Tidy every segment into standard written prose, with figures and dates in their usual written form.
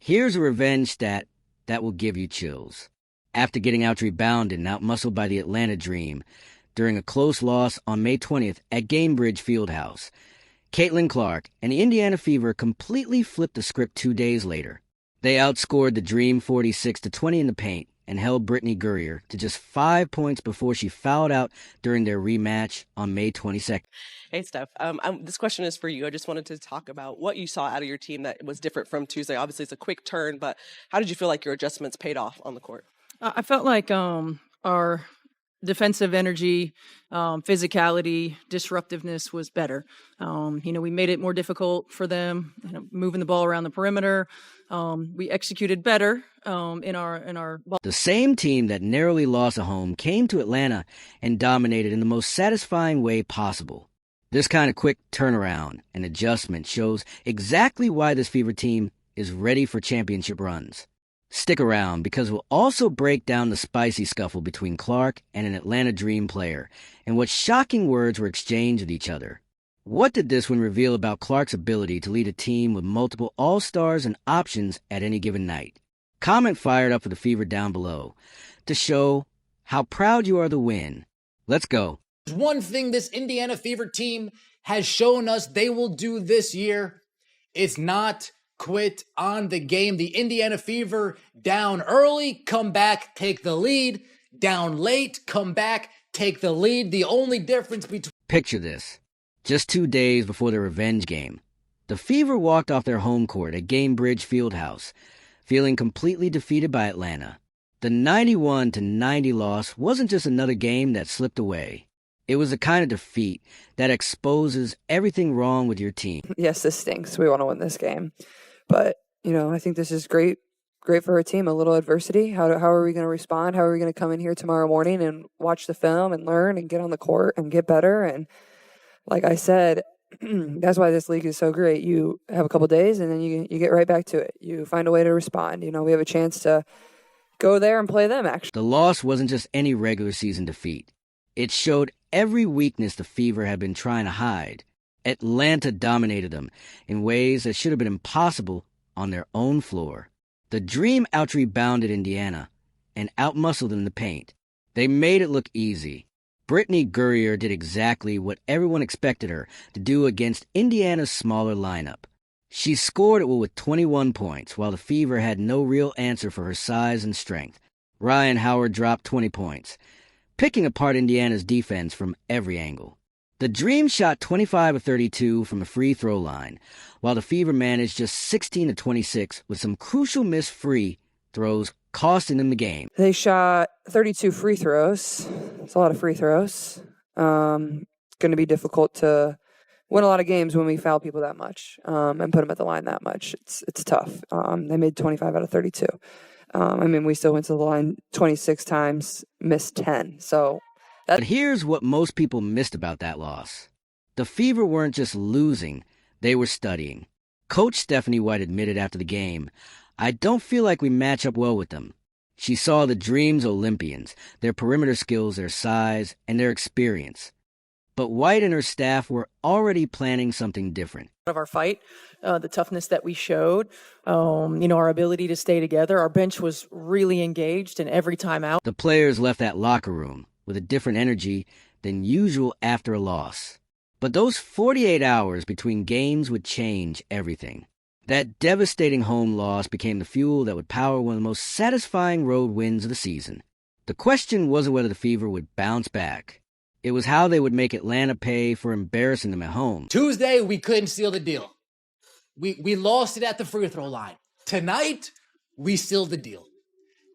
Here's a revenge stat that will give you chills. After getting out-rebounded and out-muscled by the Atlanta Dream during a close loss on May 20th at Gainbridge Fieldhouse, Caitlin Clark and the Indiana Fever completely flipped the script 2 days later. They outscored the Dream 46-20 in the paint and held Brittney Griner to just 5 points before she fouled out during their rematch on May 22nd. Hey, Steph. This question is for you. I just wanted to talk about what you saw out of your team that was different from Tuesday. Obviously, it's a quick turn, but how did you feel like your adjustments paid off on the court? I felt like our defensive energy, physicality, disruptiveness was better. We made it more difficult for them, moving the ball around the perimeter. We executed better in our ball. The same team that narrowly lost at home came to Atlanta and dominated in the most satisfying way possible. This kind of quick turnaround and adjustment shows exactly why this Fever team is ready for championship runs. Stick around, because we'll also break down the spicy scuffle between Clark and an Atlanta Dream player and what shocking words were exchanged with each other. What did this one reveal about Clark's ability to lead a team with multiple all-stars and options at any given night? Comment fired up for the Fever down below to show how proud you are of the win. Let's go. One thing this Indiana Fever team has shown us they will do this year is not quit on the game. The Indiana Fever, down early, come back, take the lead. Down late, come back, take the lead. The only difference between... Picture this. Just 2 days before their revenge game, the Fever walked off their home court at Gainbridge Fieldhouse, feeling completely defeated by Atlanta. The 91-90 loss wasn't just another game that slipped away. It was the kind of defeat that exposes everything wrong with your team. Yes, this stinks. We want to win this game. But, I think this is great for our team. A little adversity. How are we going to respond? How are we going to come in here tomorrow morning and watch the film and learn and get on the court and get better? And like I said, that's why this league is so great. You have a couple days and then you get right back to it. You find a way to respond. We have a chance to go there and play them, actually. The loss wasn't just any regular season defeat. It showed every weakness the Fever had been trying to hide. Atlanta dominated them in ways that should have been impossible on their own floor. The Dream out-rebounded Indiana and out-muscled in the paint. They made it look easy. Brittney Griner did exactly what everyone expected her to do against Indiana's smaller lineup. She scored it with 21 points, while the Fever had no real answer for her size and strength. Ryan Howard dropped 20 points, picking apart Indiana's defense from every angle. The Dream shot 25 of 32 from the free throw line, while the Fever managed just 16 of 26 with some crucial missed free throws costing them the game. They shot 32 free throws. It's a lot of free throws. Going to be difficult to win a lot of games when we foul people that much and put them at the line that much. It's tough. They made 25 out of 32. We still went to the line 26 times, missed 10. But here's what most people missed about that loss. The Fever weren't just losing, they were studying. Coach Stephanie White admitted after the game, "I don't feel like we match up well with them." She saw the Dream's Olympians, their perimeter skills, their size, and their experience. But White and her staff were already planning something different. Of our fight, the toughness that we showed, our ability to stay together. Our bench was really engaged, and every time out. The players left that locker room with a different energy than usual after a loss. But those 48 hours between games would change everything. That devastating home loss became the fuel that would power one of the most satisfying road wins of the season. The question wasn't whether the Fever would bounce back. It was how they would make Atlanta pay for embarrassing them at home. Tuesday, we couldn't seal the deal. We lost it at the free throw line. Tonight, we sealed the deal.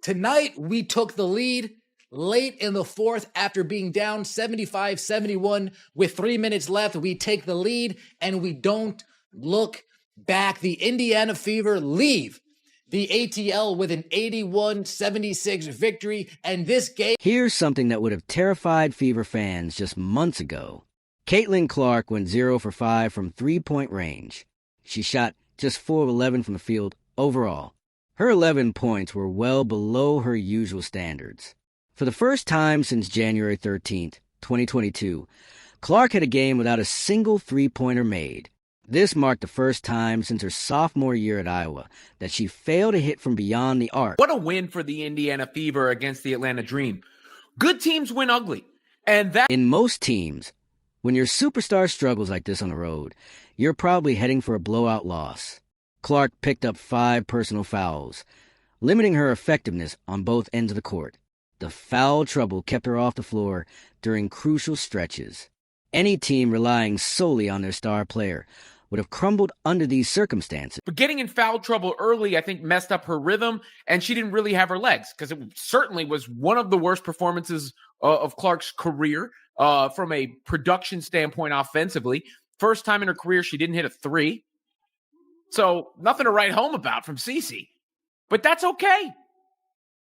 Tonight, we took the lead late in the fourth after being down 75-71 with 3 minutes left. We take the lead and we don't look back. The Indiana Fever leave the ATL with an 81-76 victory, and this game... Here's something that would have terrified Fever fans just months ago. Caitlin Clark went 0 for 5 from three-point range. She shot just 4 of 11 from the field overall. Her 11 points were well below her usual standards. For the first time since January 13th, 2022, Clark had a game without a single three-pointer made. This marked the first time since her sophomore year at Iowa that she failed to hit from beyond the arc. What a win for the Indiana Fever against the Atlanta Dream. Good teams win ugly. And that In most teams, when your superstar struggles like this on the road, you're probably heading for a blowout loss. Clark picked up 5 personal fouls, limiting her effectiveness on both ends of the court. The foul trouble kept her off the floor during crucial stretches. Any team relying solely on their star player would have crumbled under these circumstances. But getting in foul trouble early, I think, messed up her rhythm, and she didn't really have her legs, because it certainly was one of the worst performances of Clark's career from a production standpoint offensively. First time in her career she didn't hit a 3. So nothing to write home about from Cece. But that's okay,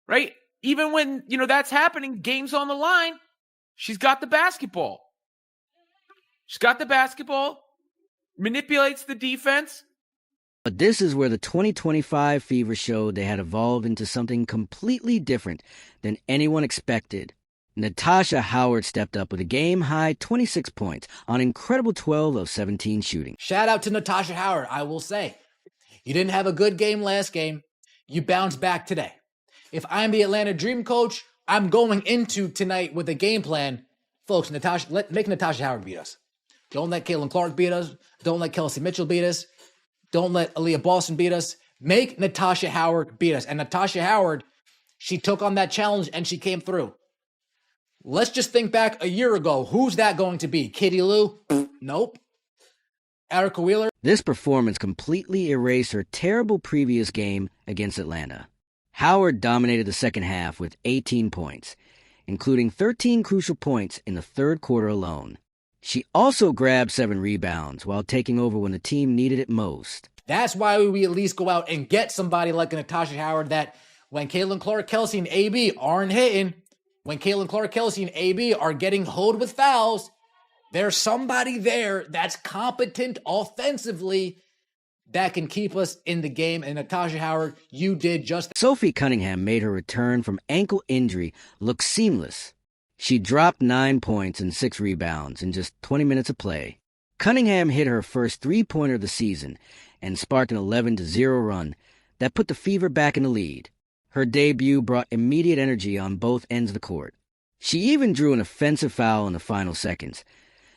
right? Even when, that's happening, game's on the line, she's got the basketball. She's got the basketball, manipulates the defense. But this is where the 2025 Fever showed they had evolved into something completely different than anyone expected. Natasha Howard stepped up with a game-high 26 points on incredible 12 of 17 shooting. Shout out to Natasha Howard, I will say. You didn't have a good game last game. You bounced back today. If I'm the Atlanta Dream coach, I'm going into tonight with a game plan. Folks, make Natasha Howard beat us. Don't let Caitlin Clark beat us. Don't let Kelsey Mitchell beat us. Don't let Aaliyah Boston beat us. Make Natasha Howard beat us. And Natasha Howard, she took on that challenge and she came through. Let's just think back a year ago. Who's that going to be? Katie Lou? Nope. Erica Wheeler? This performance completely erased her terrible previous game against Atlanta. Howard dominated the second half with 18 points, including 13 crucial points in the third quarter alone. She also grabbed 7 rebounds while taking over when the team needed it most. That's why we at least go out and get somebody like a Natasha Howard that when Caitlin Clark, Kelsey, and AB aren't hitting, when Caitlin Clark, Kelsey, and AB are getting hoed with fouls, there's somebody there that's competent offensively that can keep us in the game. And Natasha Howard, you did just that. Sophie Cunningham made her return from ankle injury look seamless. She dropped 9 points and 6 rebounds in just 20 minutes of play. Cunningham hit her first 3-pointer of the season and sparked an 11-0 run that put the Fever back in the lead. Her debut brought immediate energy on both ends of the court. She even drew an offensive foul in the final seconds,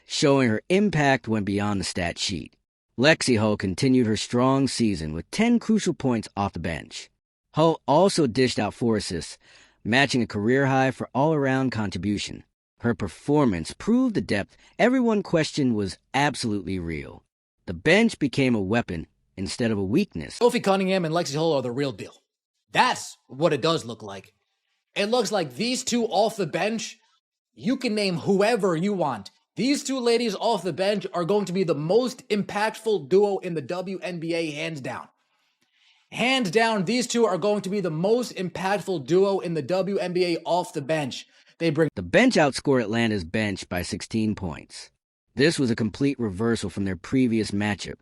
showing her impact went beyond the stat sheet. Lexi Hull continued her strong season with 10 crucial points off the bench. Hull also dished out 4 assists, matching a career high for all-around contribution. Her performance proved the depth everyone questioned was absolutely real. The bench became a weapon instead of a weakness. Sophie Cunningham and Lexi Hull are the real deal. That's what it does look like. It looks like these two off the bench, you can name whoever you want. These two ladies off the bench are going to be the most impactful duo in the WNBA, hands down. Hands down, these two are going to be the most impactful duo in the WNBA off the bench. The bench outscored Atlanta's bench by 16 points. This was a complete reversal from their previous matchup,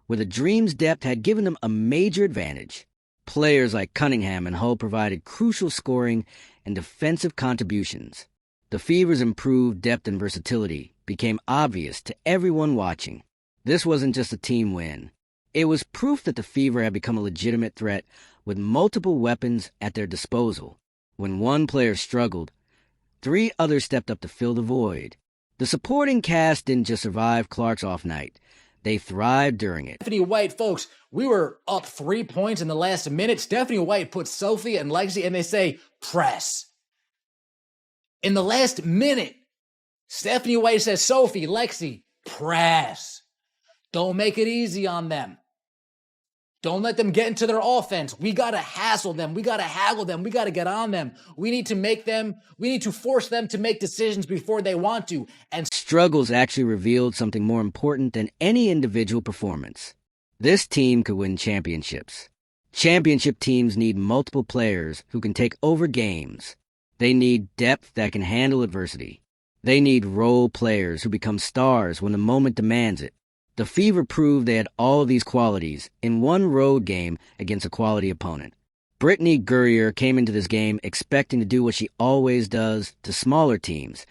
where the Dream's depth had given them a major advantage. Players like Cunningham and Hull provided crucial scoring and defensive contributions. The Fever's improved depth and versatility became obvious to everyone watching. This wasn't just a team win. It was proof that the Fever had become a legitimate threat with multiple weapons at their disposal. When one player struggled, 3 others stepped up to fill the void. The supporting cast didn't just survive Clark's off night. They thrived during it. Stephanie White, folks, we were up 3 points in the last minute. Stephanie White puts Sophie and Lexi, and they say, press. In the last minute, Stephanie White says, Sophie, Lexi, press. Don't make it easy on them. Don't let them get into their offense. We got to hassle them. We got to haggle them. We got to get on them. We need to force them to make decisions before they want to. And struggles actually revealed something more important than any individual performance. This team could win championships. Championship teams need multiple players who can take over games. They need depth that can handle adversity. They need role players who become stars when the moment demands it. The Fever proved they had all of these qualities in one road game against a quality opponent. Brittney Griner came into this game expecting to do what she always does to smaller teams,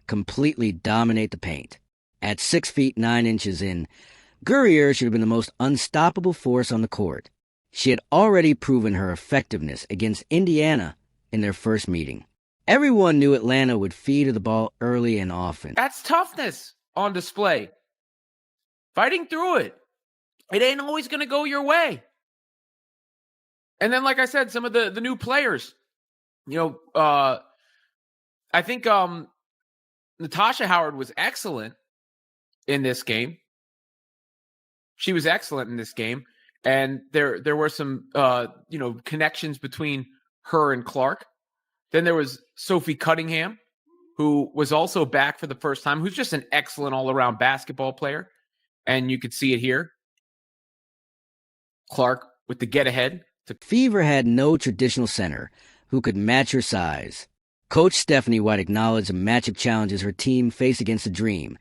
completely dominate the paint. At 6 feet 9 inches in, Griner should have been the most unstoppable force on the court. She had already proven her effectiveness against Indiana in their first meeting. Everyone knew Atlanta would feed her the ball early and often. That's toughness on display. Fighting through it. It ain't always going to go your way. And then, like I said, some of the new players, I think Natasha Howard was excellent in this game. She was excellent in this game. And there were some, connections between her and Clark. Then there was Sophie Cunningham, who was also back for the first time, who's just an excellent all-around basketball player. And you could see it here. Clark with the get-ahead. Fever had no traditional center who could match her size. Coach Stephanie White acknowledged the matchup challenges her team faced against the Dream,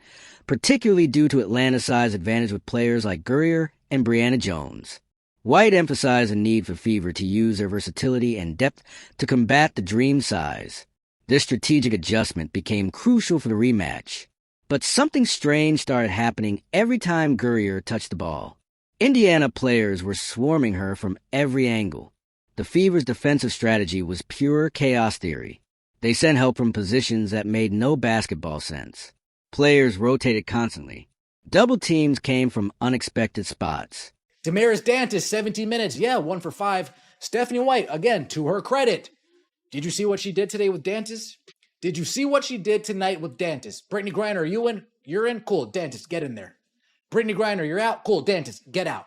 particularly due to Atlanta's size advantage with players like Griner and Brianna Jones. White emphasized the need for Fever to use their versatility and depth to combat the Dream size. This strategic adjustment became crucial for the rematch. But something strange started happening every time Griner touched the ball. Indiana players were swarming her from every angle. The Fever's defensive strategy was pure chaos theory. They sent help from positions that made no basketball sense. Players rotated constantly. Double teams came from unexpected spots. Damaris Dantas, 17 minutes. Yeah, 1 for 5. Stephanie White, again, to her credit. Did you see what she did today with Dantas? Did you see what she did tonight with Dantas? Brittney Griner, are you in? You're in? Cool. Dantas, get in there. Brittney Griner, you're out? Cool. Dantas, get out.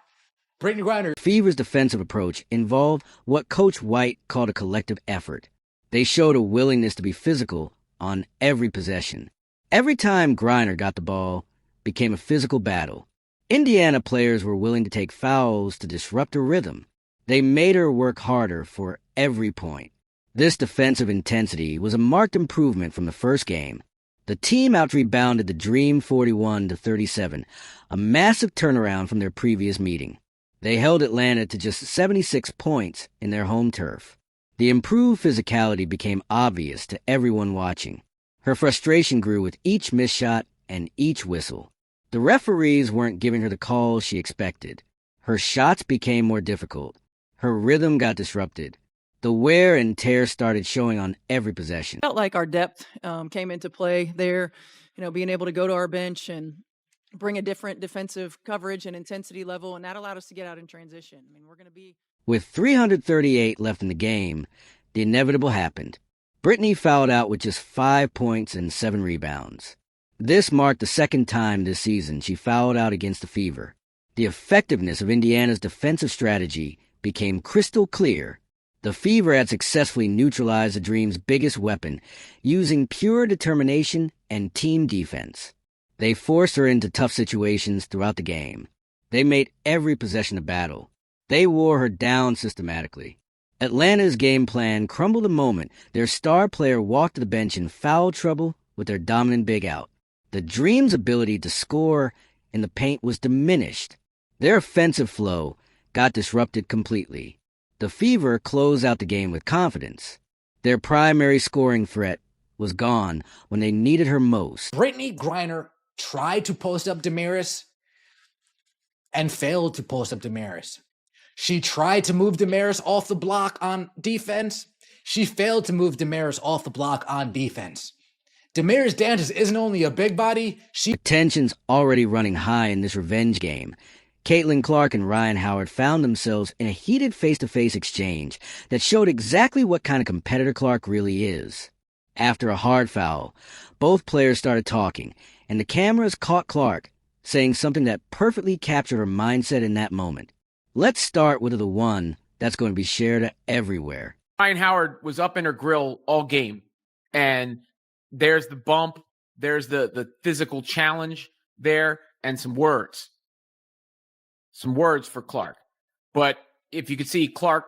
Brittney Griner. Fever's defensive approach involved what Coach White called a collective effort. They showed a willingness to be physical on every possession. Every time Griner got the ball, became a physical battle. Indiana players were willing to take fouls to disrupt her rhythm. They made her work harder for every point. This defensive intensity was a marked improvement from the first game. The team out-rebounded the Dream 41-37, a massive turnaround from their previous meeting. They held Atlanta to just 76 points in their home turf. The improved physicality became obvious to everyone watching. Her frustration grew with each missed shot and each whistle. The referees weren't giving her the calls she expected. Her shots became more difficult. Her rhythm got disrupted. The wear and tear started showing on every possession. Felt like our depth came into play there, being able to go to our bench and bring a different defensive coverage and intensity level, and that allowed us to get out in transition. We're going to be... With 338 left in the game, the inevitable happened. Brittney fouled out with just 5 points and 7 rebounds. This marked the second time this season she fouled out against the Fever. The effectiveness of Indiana's defensive strategy became crystal clear. The Fever had successfully neutralized the Dream's biggest weapon, using pure determination and team defense. They forced her into tough situations throughout the game. They made every possession a battle. They wore her down systematically. Atlanta's game plan crumbled the moment their star player walked to the bench in foul trouble with their dominant big out. The Dream's ability to score in the paint was diminished. Their offensive flow got disrupted completely. The Fever closed out the game with confidence. Their primary scoring threat was gone when they needed her most. Brittney Griner tried to post up Damaris and failed to post up Damaris. She tried to move Damaris off the block on defense. She failed to move Damaris off the block on defense. Damaris Dantas isn't only a big body, Tensions already running high in this revenge game. Caitlin Clark and Ryan Howard found themselves in a heated face-to-face exchange that showed exactly what kind of competitor Clark really is. After a hard foul, both players started talking, and the cameras caught Clark saying something that perfectly captured her mindset in that moment. Let's start with the one that's going to be shared everywhere. Ryan Howard was up in her grill all game, and there's the bump, there's the physical challenge there, and some words. Some words for Clark. But if you could see, Clark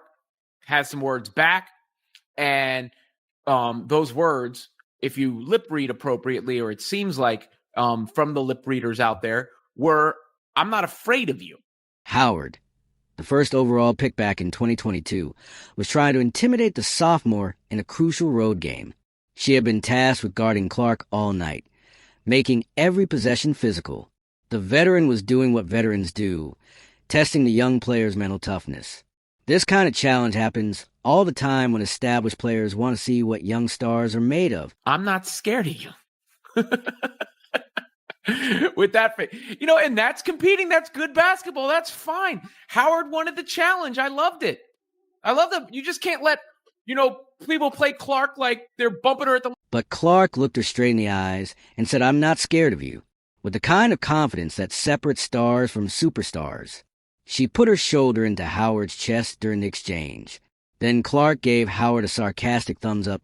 has some words back, and those words, if you lip read appropriately, or it seems like from the lip readers out there, were, "I'm not afraid of you." Howard, the first overall pick back in 2022, was trying to intimidate the sophomore in a crucial road game. She had been tasked with guarding Clark all night, making every possession physical. The veteran was doing what veterans do, testing the young players' mental toughness. This kind of challenge happens all the time when established players want to see what young stars are made of. I'm not scared of you. With that, and that's competing. That's good basketball. That's fine. Howard wanted the challenge. I loved it. I love that. You just can't let, people play Clark like they're bumping her at the... But Clark looked her straight in the eyes and said, "I'm not scared of you," with the kind of confidence that separates stars from superstars. She put her shoulder into Howard's chest during the exchange. Then Clark gave Howard a sarcastic thumbs up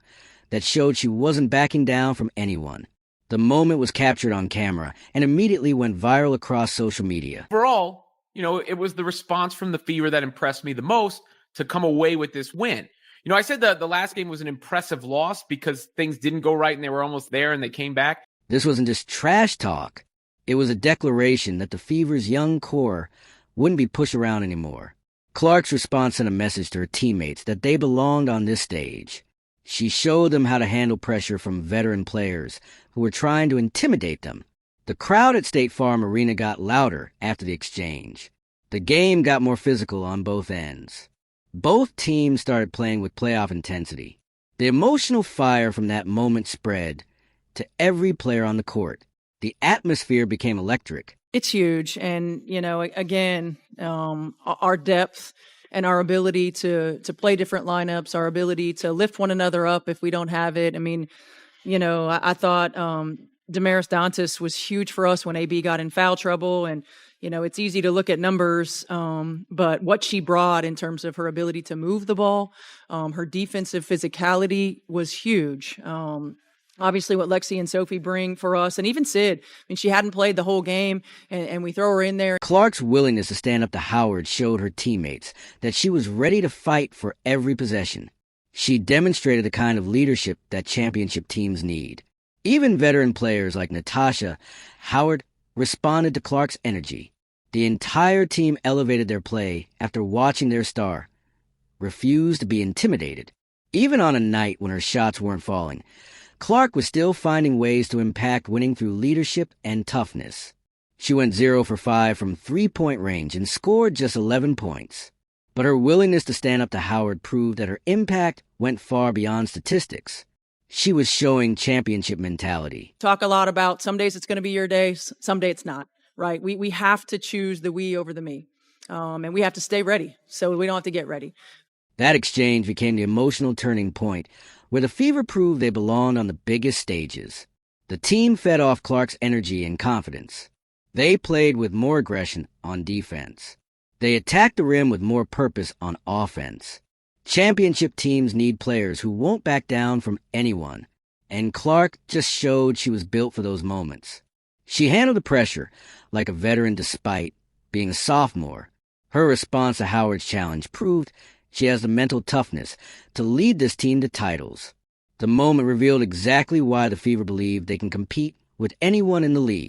that showed she wasn't backing down from anyone. The moment was captured on camera and immediately went viral across social media. Overall, it was the response from the Fever that impressed me the most to come away with this win. I said the last game was an impressive loss because things didn't go right and they were almost there and they came back. This wasn't just trash talk. It was a declaration that the Fever's young core wouldn't be pushed around anymore. Clark's response sent a message to her teammates that they belonged on this stage. She showed them how to handle pressure from veteran players who were trying to intimidate them. The crowd at State Farm Arena got louder after the exchange. The game got more physical on both ends. Both teams started playing with playoff intensity. The emotional fire from that moment spread to every player on the court. The atmosphere became electric. It's huge. And, again, our depth and our ability to play different lineups, our ability to lift one another up if we don't have it. I mean, I thought Damaris Dantas was huge for us when AB got in foul trouble. And, it's easy to look at numbers, but what she brought in terms of her ability to move the ball, her defensive physicality was huge. Obviously what Lexi and Sophie bring for us, and even Sid. I mean, she hadn't played the whole game, and we throw her in there. Clark's willingness to stand up to Howard showed her teammates that she was ready to fight for every possession. She demonstrated the kind of leadership that championship teams need. Even veteran players like Natasha Howard responded to Clark's energy. The entire team elevated their play after watching their star refuse to be intimidated. Even on a night when her shots weren't falling, Clark was still finding ways to impact winning through leadership and toughness. She went 0 for 5 from three-point range and scored just 11 points. But her willingness to stand up to Howard proved that her impact went far beyond statistics. She was showing championship mentality. Talk a lot about some days it's going to be your day, some day it's not, right? We have to choose the we over the me, and we have to stay ready so we don't have to get ready. That exchange became the emotional turning point where the Fever proved they belonged on the biggest stages. The team fed off Clark's energy and confidence. They played with more aggression on defense. They attacked the rim with more purpose on offense. Championship teams need players who won't back down from anyone, and Clark just showed she was built for those moments. She handled the pressure like a veteran despite being a sophomore. Her response to Howard's challenge proved she has the mental toughness to lead this team to titles. The moment revealed exactly why the Fever believe they can compete with anyone in the league.